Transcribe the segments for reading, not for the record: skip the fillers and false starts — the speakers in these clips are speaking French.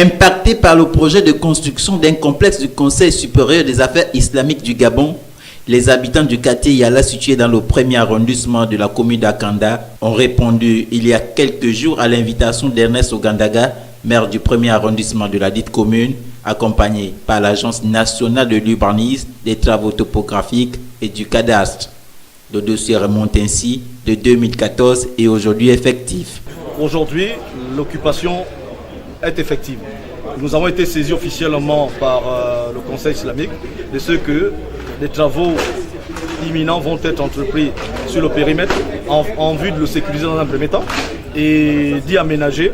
Impacté par le projet de construction d'un complexe du Conseil supérieur des affaires islamiques du Gabon, les habitants du quartier Yala, situé dans le premier arrondissement de la commune d'Akanda, ont répondu il y a quelques jours à l'invitation d'Ernest Ogandaga, maire du premier arrondissement de la dite commune, accompagné par l'Agence nationale de l'urbanisme, des travaux topographiques et du cadastre. Le dossier remonte ainsi de 2014 et aujourd'hui effectif. Aujourd'hui, l'occupation est effective. Nous avons été saisis officiellement par le Conseil islamique de ce que des travaux imminents vont être entrepris sur le périmètre en vue de le sécuriser dans un premier temps et d'y aménager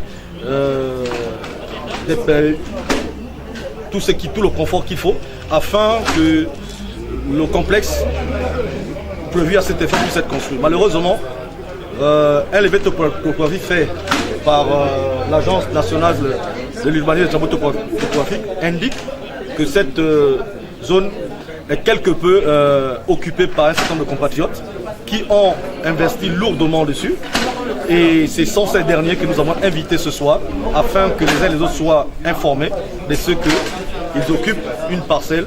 tout le confort qu'il faut afin que le complexe prévu à cet effet puisse être construit. Malheureusement, un levé topographique fait par l'Agence nationale de l'urbanisme et des travaux topographiques indique que cette zone est quelque peu occupée par un certain nombre de compatriotes qui ont investi lourdement dessus. Et ce sont ces derniers que nous avons invités ce soir afin que les uns et les autres soient informés de ce qu'ils occupent une parcelle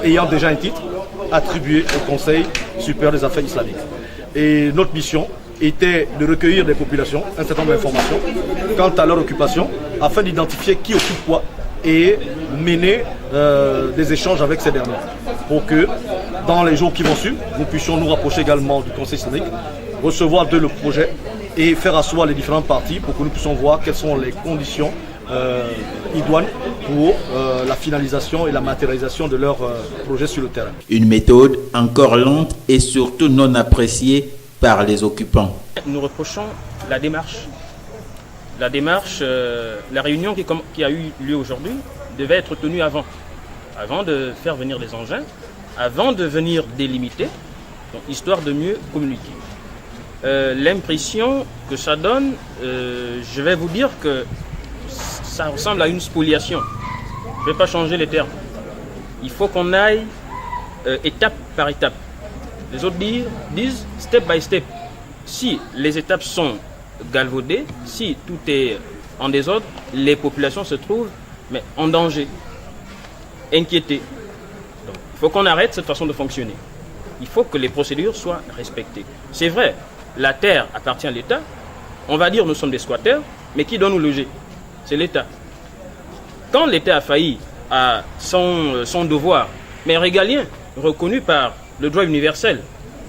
ayant déjà un titre attribué au Conseil supérieur des affaires islamiques. Et notre mission était de recueillir des populations, un certain nombre d'informations quant à leur occupation, afin d'identifier qui occupe quoi et mener des échanges avec ces derniers. Pour que dans les jours qui vont suivre, nous puissions nous rapprocher également du Conseil islamique, recevoir le projet et faire asseoir les différentes parties pour que nous puissions voir quelles sont les conditions idoines pour la finalisation et la matérialisation de leur projet sur le terrain. Une méthode encore lente et surtout non appréciée par les occupants. Nous reprochons la démarche. La réunion qui a eu lieu aujourd'hui devait être tenue avant de faire venir les engins, avant de venir délimiter, donc, histoire de mieux communiquer. L'impression que ça donne, je vais vous dire que ça ressemble à une spoliation. Je ne vais pas changer les termes. Il faut qu'on aille étape par étape. Les autres disent step by step. Si les étapes sont galvaudées, si tout est en désordre, les populations se trouvent en danger, inquiétées. Donc, il faut qu'on arrête cette façon de fonctionner. Il faut que les procédures soient respectées. C'est vrai, la terre appartient à l'État. On va dire nous sommes des squatteurs, mais qui doit nous loger? C'est l'État. Quand l'État a failli à son devoir, mais régalien, reconnu par le droit universel,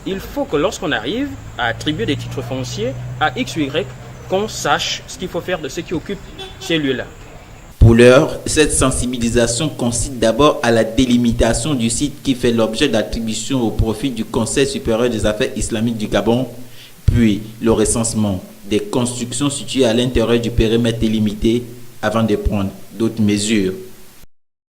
il faut que lorsqu'on arrive à attribuer des titres fonciers à X ou Y, qu'on sache ce qu'il faut faire de ceux qui occupent ces lieux-là. Pour l'heure, cette sensibilisation consiste d'abord à la délimitation du site qui fait l'objet d'attribution au profit du Conseil supérieur des affaires islamiques du Gabon, puis le recensement des constructions situées à l'intérieur du périmètre délimité avant de prendre d'autres mesures.